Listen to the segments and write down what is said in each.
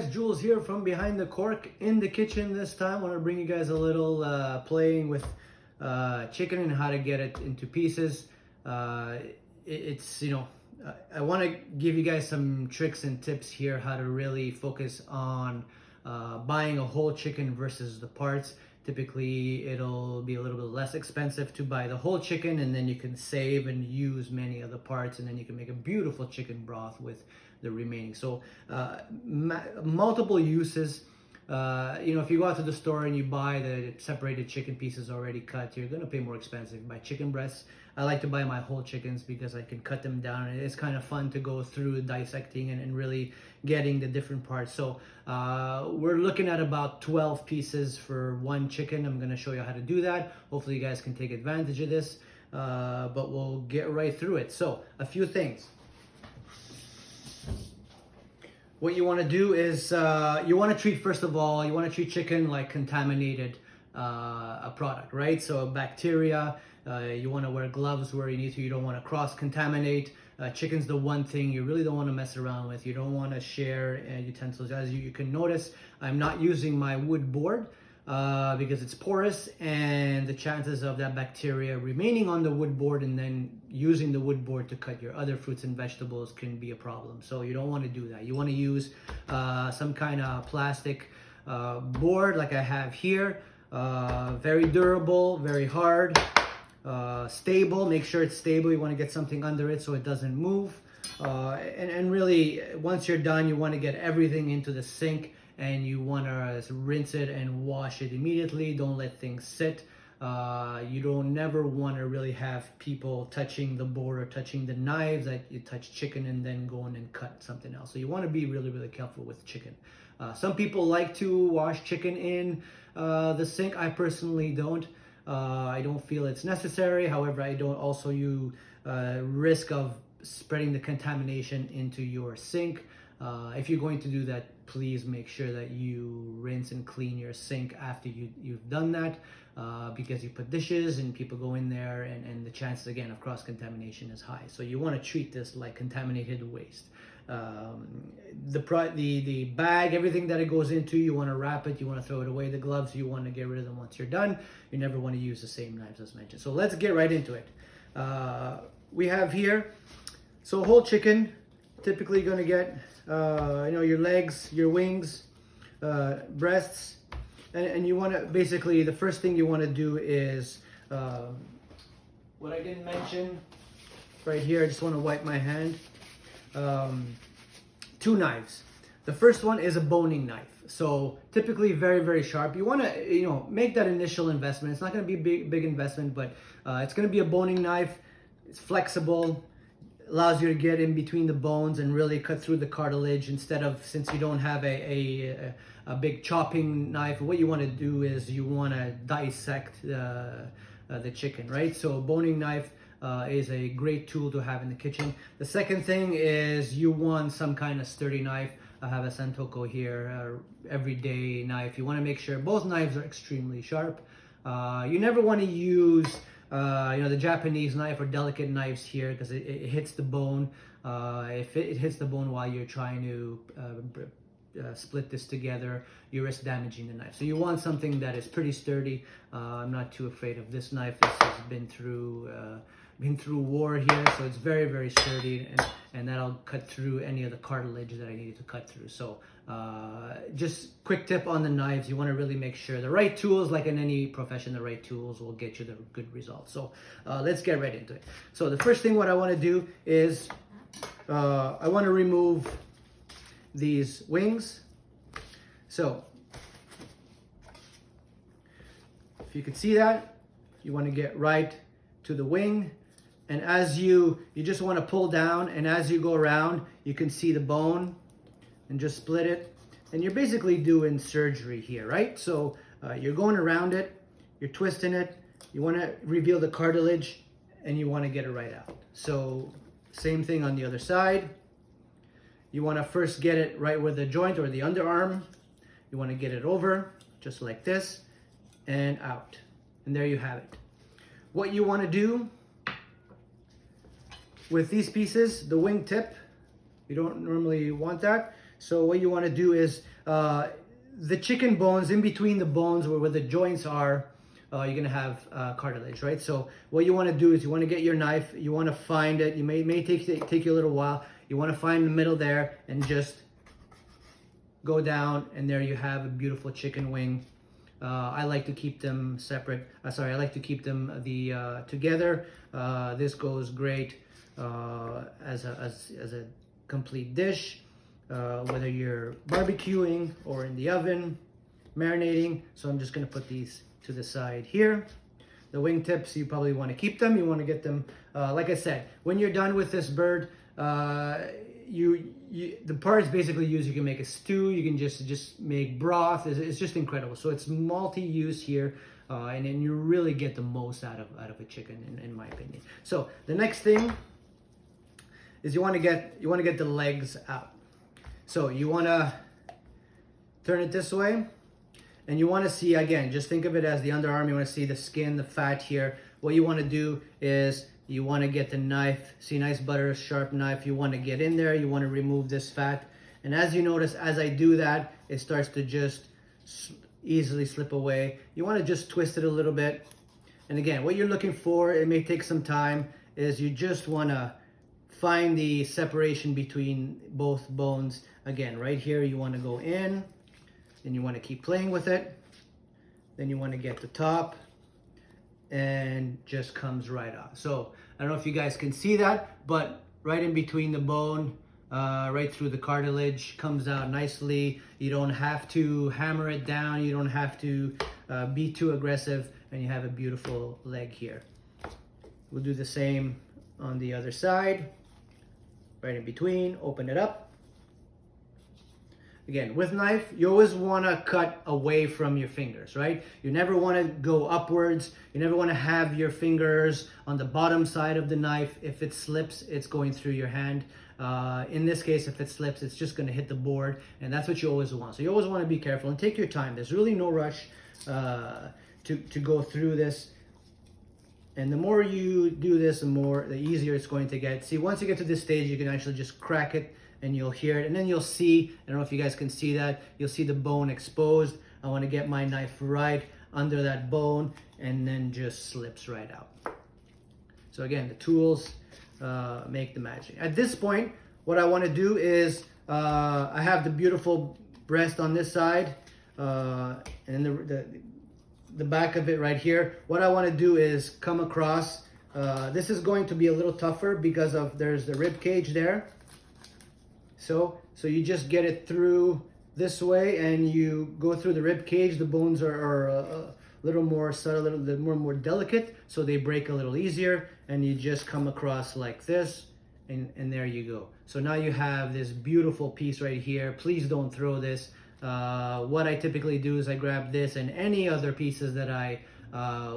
guys, Jules here from behind the cork in the kitchen this time. I want to bring you guys a little playing with chicken and how to get it into pieces. It's, you know, I want to give you guys some tricks and tips here how to really focus on buying a whole chicken versus the parts. Typically, it'll be a little bit less expensive to buy the whole chicken, and then you can save and use many of the parts, and then you can make a beautiful chicken broth with the remaining. So multiple uses. You know, if you go out to the store and you buy the separated chicken pieces already cut, you're gonna pay more expensive. Buy chicken breasts. I like to buy my whole chickens because I can cut them down, and it's kind of fun to go through dissecting and really getting the different parts. So we're looking at about 12 pieces for one chicken. I'm gonna show you how to do that. Hopefully you guys can take advantage of this, but we'll get right through it. So a few things. What you want to do is you want to treat, first of all, you want to treat chicken like contaminated a product, right? So bacteria, you want to wear gloves where you need to. You don't want to cross-contaminate. Chicken's the one thing you really don't want to mess around with. You don't want to share utensils. As you can notice, I'm not using my wood board because it's porous, and the chances of that bacteria remaining on the wood board and then using the wood board to cut your other fruits and vegetables can be a problem. So you don't want to do that. You want to use some kind of plastic board like I have here. Very durable, very hard, stable. Make sure it's stable. You want to get something under it so it doesn't move. And really, once you're done, you want to get everything into the sink, and you want to rinse it and wash it immediately. Don't let things sit. You don't never want to really have people touching the board or touching the knives that you touch chicken and then go in and cut something else. So you want to be really, really careful with chicken. Some people like to wash chicken in the sink. I personally don't. I don't feel it's necessary. However, I don't also you risk of spreading the contamination into your sink. If you're going to do that, please make sure that you rinse and clean your sink after you've done that, because you put dishes and people go in there, and the chances again of cross-contamination is high. So you want to treat this like contaminated waste. The bag, everything that it goes into, you want to wrap it, you want to throw it away. The gloves, you want to get rid of them once you're done. You never want to use the same knives as mentioned. So let's get right into it. We have here, so whole chicken, typically going to get you know, your legs, your wings, breasts, and you want to basically, the first thing you want to do is what I didn't mention right here. I just want to wipe my hand. Two knives. The first one is a boning knife. So typically very, very sharp. You want to, you know, make that initial investment. It's not going to be a big investment, but it's going to be a boning knife. It's flexible, allows you to get in between the bones and really cut through the cartilage instead of, since you don't have a big chopping knife, what you want to do is you want to dissect the chicken, right? So a boning knife is a great tool to have in the kitchen. The second thing is you want some kind of sturdy knife. I have a Santoku here, everyday knife. You want to make sure both knives are extremely sharp. You never want to use you know, the Japanese knife or delicate knives here, because it hits the bone. If it hits the bone while you're trying to split this together, you risk damaging the knife. So you want something that is pretty sturdy. I'm not too afraid of this knife. This has been through war here, so it's very, very sturdy, and that'll cut through any of the cartilage that I needed to cut through. So just quick tip on the knives, you want to really make sure the right tools, like in any profession, the right tools will get you the good results. So let's get right into it. So the first thing what I want to do is I want to remove these wings. So if you can see that, you want to get right to the wing, and as you just want to pull down, and as you go around, you can see the bone, and just split it, and you're basically doing surgery here, right? So you're going around it, you're twisting it, you want to reveal the cartilage, and you want to get it right out. So same thing on the other side. You want to first get it right where the joint or the underarm. You want to get it over just like this and out, and there you have it. What you want to do with these pieces, the wing tip, you don't normally want that. So what you want to do is The chicken bones, in between the bones where the joints are, you're gonna have cartilage, right? So what you want to do is you want to get your knife, you want to find it. You may take you a little while. You want to find the middle there and just go down, and there you have a beautiful chicken wing. I like to keep them separate. I like to keep them together. This goes great as a complete dish, whether you're barbecuing or in the oven, marinating. So I'm just gonna put these to the side here. The wingtips, you probably want to keep them. You want to get them, like I said, when you're done with this bird, the parts basically used, you can make a stew, you can just make broth. It's just incredible. So it's multi-use here, and then you really get the most out of a chicken, in my opinion. So the next thing is you want to get the legs out. So you want to turn it this way. And you want to see, again, just think of it as the underarm. You want to see the skin, the fat here. What you want to do is you want to get the knife, see, nice butter, sharp knife. You want to get in there. You want to remove this fat. And as you notice, as I do that, it starts to just easily slip away. You want to just twist it a little bit. And again, what you're looking for, it may take some time, is you just want to find the separation between both bones. Again, right here, you want to go in. Then you want to keep playing with it. Then you want to get the top, and just comes right off. So I don't know if you guys can see that, but right in between the bone, right through the cartilage, comes out nicely. You don't have to hammer it down. You don't have to be too aggressive, and you have a beautiful leg here. We'll do the same on the other side. Right in between, open it up. Again, with knife, you always want to cut away from your fingers, right? You never want to go upwards. You never want to have your fingers on the bottom side of the knife. If it slips, it's going through your hand. In this case, if it slips, it's just going to hit the board, and that's what you always want. So you always want to be careful and take your time. There's really no rush to go through this. And the more you do this, the easier it's going to get. See, once you get to this stage, you can actually just crack it, and you'll hear it, and then you'll see, I don't know if you guys can see that, you'll see the bone exposed. I want to get my knife right under that bone, and then just slips right out. So again, the tools make the magic. At this point, what I want to do is, I have the beautiful breast on this side, and then the back of it right here. What I want to do is come across, this is going to be a little tougher because there's the rib cage there. So you just get it through this way, and you go through the rib cage. The bones are a little more subtle, a little bit more delicate, so they break a little easier, and you just come across like this, and there you go. So now you have this beautiful piece right here. Please don't throw this. What I typically do is I grab this and any other pieces that I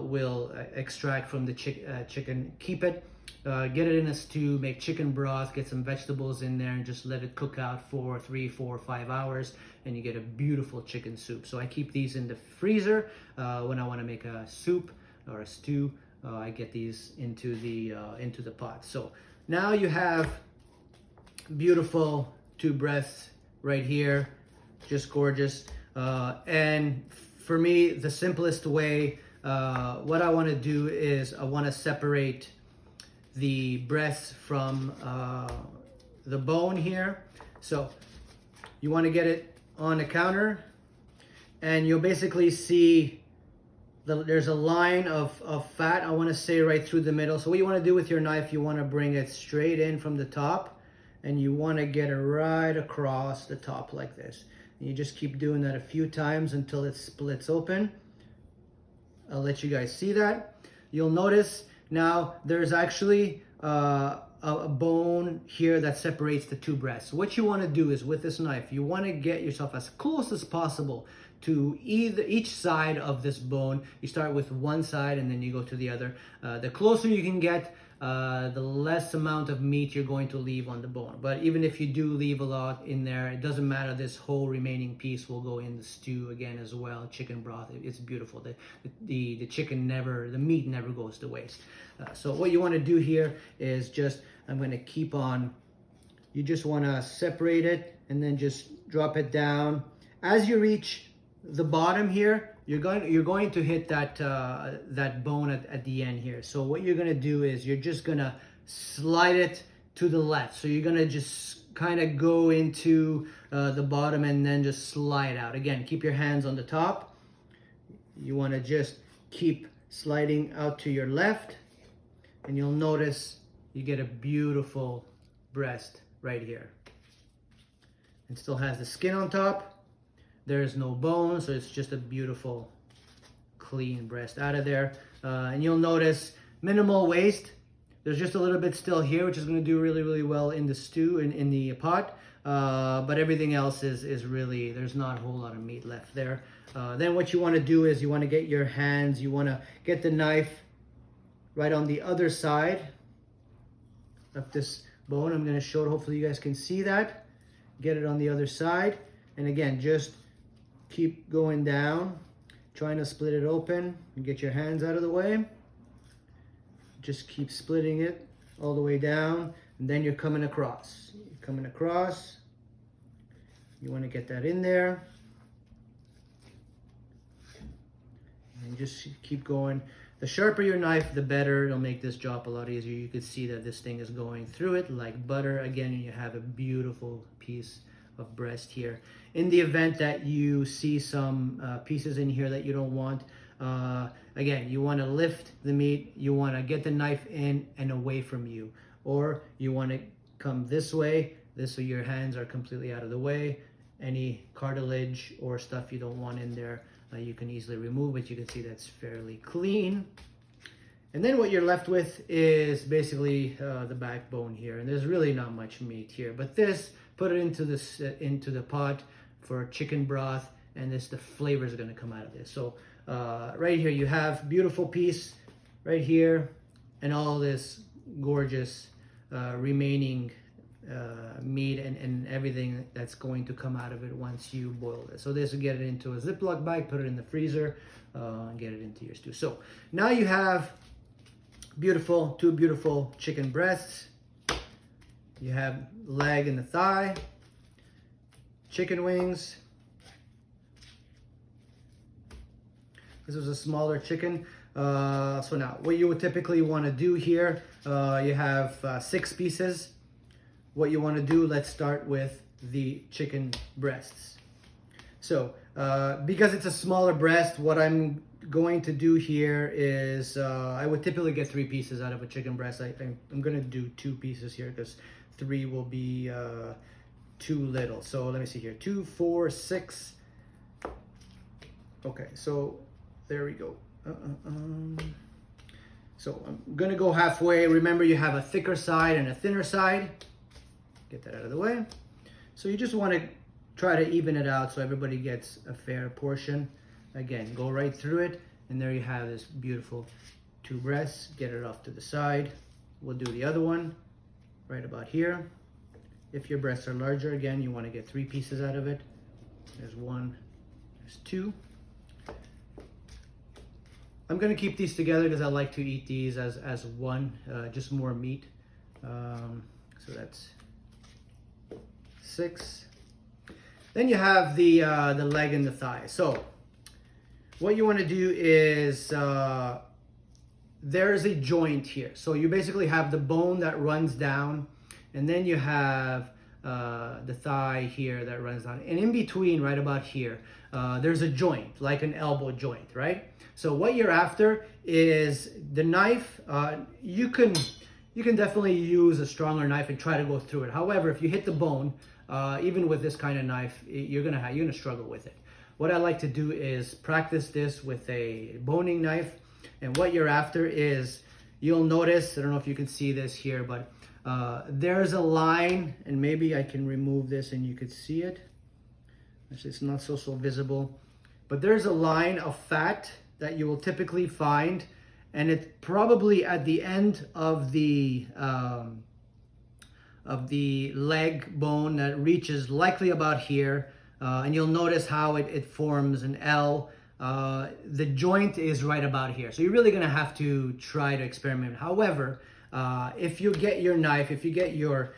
will extract from the chicken, keep it. Get it in a stew, make chicken broth, get some vegetables in there, and just let it cook out for 3, 4, 5 hours, and you get a beautiful chicken soup. So I keep these in the freezer. When I want to make a soup or a stew, I get these into the pot. So now you have beautiful 2 breasts right here, just gorgeous. And for me, the simplest way, what I want to do is I want to separate the breast from the bone here. So you want to get it on the counter, and you'll basically see there's a line of fat, I want to say, right through the middle. So what you want to do with your knife, you want to bring it straight in from the top, and you want to get it right across the top like this. And you just keep doing that a few times until it splits open. I'll let you guys see that. You'll notice now there's actually a bone here that separates the 2 breasts. What you want to do is, with this knife, you want to get yourself as close as possible to each side of this bone. You start with one side and then you go to the other. The closer you can get, the less amount of meat you're going to leave on the bone. But even if you do leave a lot in there, it doesn't matter. This whole remaining piece will go in the stew again as well. Chicken broth, it's beautiful. The chicken the meat never goes to waste. So what you want to do here is just, I'm going to keep on, you just want to separate it and then just drop it down. as you reach the bottom here, you're going to hit that that bone at the end here. So what you're gonna do is you're just gonna slide it to the left. So you're gonna just kind of go into the bottom and then just slide out. Again, keep your hands on the top. You want to just keep sliding out to your left, and you'll notice you get a beautiful breast right here. It still has the skin on top. There's no bone, so it's just a beautiful, clean breast out of there. And you'll notice minimal waste. There's just a little bit still here, which is going to do really, really well in the stew, in the pot. But everything else is really, there's not a whole lot of meat left there. Then what you want to do is you want to get your hands, you want to get the knife right on the other side of this bone. I'm going to show it. Hopefully you guys can see that. Get it on the other side. And again, just keep going down, trying to split it open and get your hands out of the way. Just keep splitting it all the way down, and then you're coming across. You're coming across. You want to get that in there. And just keep going. The sharper your knife, the better. It'll make this job a lot easier. You can see that this thing is going through it like butter. Again, you have a beautiful piece of breast here. In the event that you see some pieces in here that you don't want, again, you want to lift the meat, you want to get the knife in and away from you, or you want to come this way, this so your hands are completely out of the way. Any cartilage or stuff you don't want in there, you can easily remove it. You can see that's fairly clean. And then what you're left with is basically the backbone here, and there's really not much meat here. But this, put it into the pot for chicken broth, and the flavor is going to come out of this. So right here you have beautiful piece right here, and all this gorgeous remaining meat and everything that's going to come out of it once you boil this. So this will get it into a Ziploc bag, put it in the freezer, and get it into your stew. So now you have two beautiful chicken breasts. You have leg and the thigh, chicken wings. This is a smaller chicken. So now what you would typically want to do here, you have 6 pieces. What you want to do, let's start with the chicken breasts. So because it's a smaller breast, what I'm going to do here is I would typically get 3 pieces out of a chicken breast. I'm going to do 2 pieces here because 3 will be too little. So let me see here, 2, 4, 6. Okay, so there we go. So I'm gonna go halfway. Remember, you have a thicker side and a thinner side. Get that out of the way. So you just want to try to even it out so everybody gets a fair portion. Again, go right through it, and there you have this beautiful 2 breasts. Get it off to the side. We'll do the other one right about here. If your breasts are larger, again, you want to get 3 pieces out of it. There's 1, there's 2. I'm going to keep these together because I like to eat these as one, just more meat. So that's 6. Then you have the leg and the thigh. So what you want to do is there's a joint here. So you basically have the bone that runs down, and then you have the thigh here that runs down. And in between, right about here, there's a joint, like an elbow joint, right? So what you're after is the knife. You can definitely use a stronger knife and try to go through it. However, if you hit the bone, even with this kind of knife, you're gonna struggle with it. What I like to do is practice this with a boning knife. And what you're after is, you'll notice, I don't know if you can see this here, but there's a line, and maybe I can remove this and you could see it. Actually, it's not so visible, but there's a line of fat that you will typically find, and it's probably at the end of the leg bone that reaches likely about here, and you'll notice how it forms an L. The joint is right about here, so you're really gonna have to try to experiment. However, if you get your knife, if you get your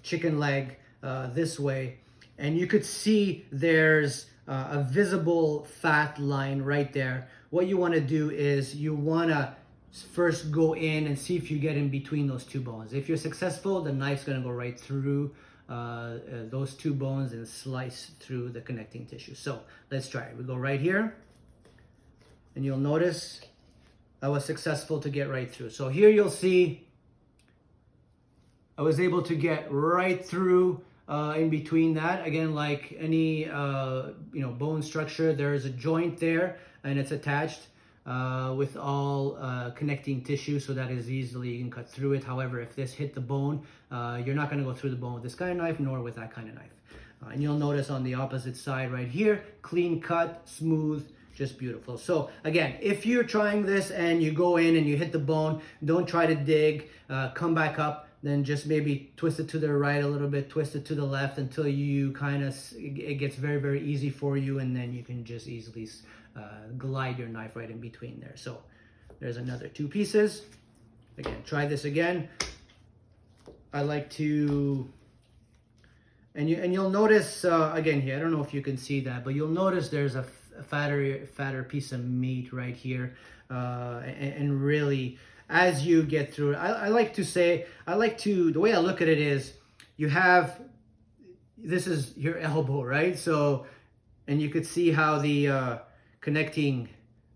chicken leg this way, and you could see there's a visible fat line right there. What you want to do is you want to first go in and see if you get in between those two bones. If you're successful, the knife's going to go right through those two bones and slice through the connecting tissue. So let's try it. We go right here, and you'll notice I was successful to get right through. So here you'll see I was able to get right through in between that. Again, like any bone structure, there is a joint there, and it's attached with all connecting tissue, so that is easily, you can cut through it. However, if this hit the bone, you're not going to go through the bone with this kind of knife, nor with that kind of knife. And you'll notice on the opposite side right here, clean cut, smooth, just beautiful. So again, if you're trying this and you go in and you hit the bone, don't try to dig, come back up, then just maybe twist it to the right a little bit, twist it to the left until you kind of, it gets very, very easy for you, and then you can just easily glide your knife right in between there. So there's another two pieces. Again, try this again. I like to, and you'll notice, again here, I don't know if you can see that, but you'll notice there's a fatter piece of meat right here, and really, as you get through it, I like to say, the way I look at it is, this is your elbow, right? So, and you could see how the connecting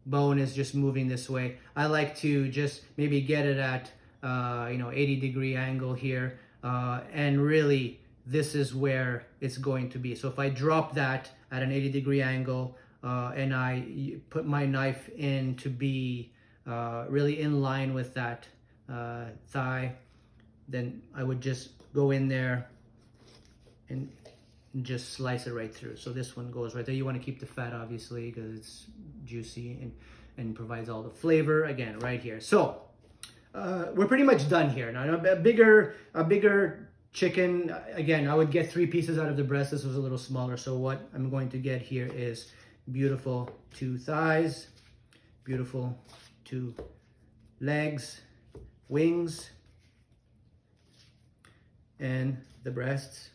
bone is just moving this way. I like to just maybe get it at 80-degree angle here, and really this is where it's going to be. So if I drop that at an 80-degree angle, and I put my knife in to be really in line with that thigh, then I would just go in there and just slice it right through. So this one goes right there. You want to keep the fat, obviously, because it's juicy and provides all the flavor. Again, right here. So we're pretty much done here. Now a bigger chicken, again, I would get 3 pieces out of the breast. This was a little smaller, so what I'm going to get here is beautiful 2 thighs, beautiful 2 legs, wings, and the breasts.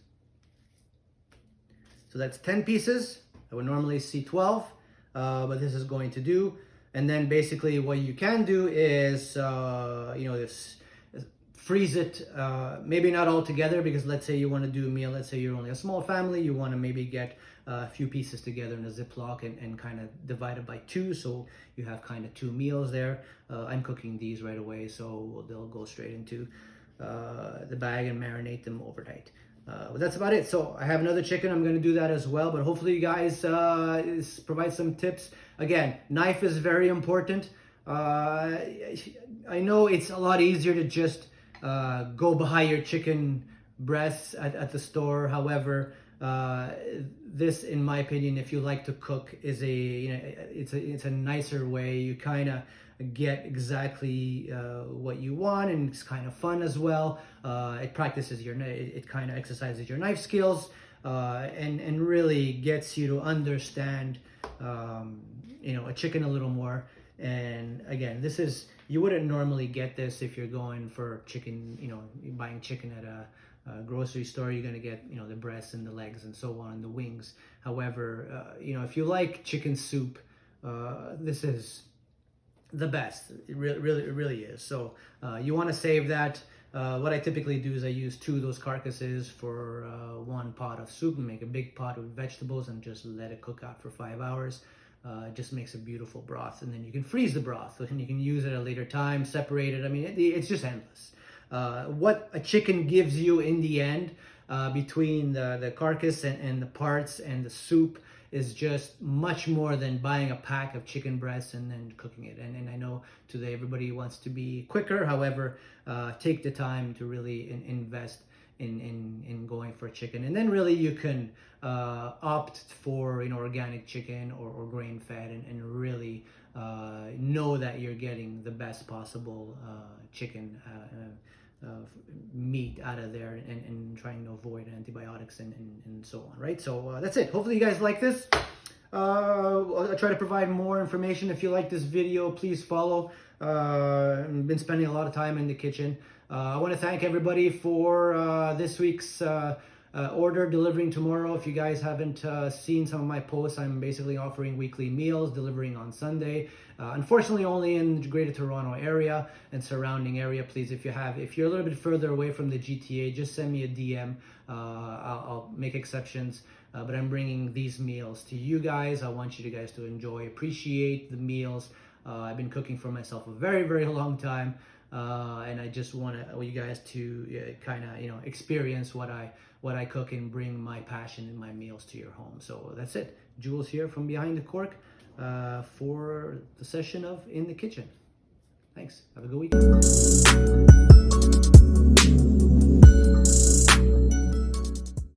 So that's 10 pieces. I would normally see 12, but this is going to do. And then basically what you can do is, freeze it, maybe not all together, because let's say you want to do a meal, let's say you're only a small family, you want to maybe get a few pieces together in a Ziploc and kind of divide it by 2, so you have kind of 2 meals there. I'm cooking these right away, so they'll go straight into the bag and marinate them overnight. But that's about it. So I have another chicken. I'm going to do that as well, but hopefully you guys provide some tips. Again, knife is very important. I know it's a lot easier to just go buy your chicken breasts at the store. However, this, in my opinion, if you like to cook, is it's a nicer way. You kind of get exactly what you want, and it's kind of fun as well. It practices it kind of exercises your knife skills, and really gets you to understand a chicken a little more. And again, you wouldn't normally get this if you're going for chicken, you're buying chicken at a grocery store. You're going to get the breasts and the legs and so on, and the wings. However, if you like chicken soup, this is the best. It really is. So you want to save that. What I typically do is I use 2 of those carcasses for 1 pot of soup, and make a big pot with vegetables and just let it cook out for 5 hours. It just makes a beautiful broth, and then you can freeze the broth and you can use it at a later time, separate it. I mean, it's just endless. What a chicken gives you in the end, between the carcass and the parts and the soup, is just much more than buying a pack of chicken breasts and then cooking it. And I know today everybody wants to be quicker. However, take the time to really invest in going for chicken, and then really you can opt for organic chicken or grain fed, and really know that you're getting the best possible chicken meat out of there, and trying to avoid antibiotics and so on, right? So that's it. Hopefully you guys like this. I'll try to provide more information. If you like this video, please follow. I've been spending a lot of time in the kitchen. I want to thank everybody for this week's order delivering tomorrow. If you guys haven't seen some of my posts, I'm basically offering weekly meals, delivering on Sunday. Unfortunately, only in the Greater Toronto area and surrounding area. Please, if you're a little bit further away from the GTA, just send me a DM. I'll make exceptions. But I'm bringing these meals to you guys. I want you guys to enjoy, appreciate the meals. I've been cooking for myself a very, very long time. And I just want you guys to kind of experience what I cook and bring my passion and my meals to your home. So that's it. Jules here from behind the cork for the session of In the Kitchen. Thanks. Have a good weekend.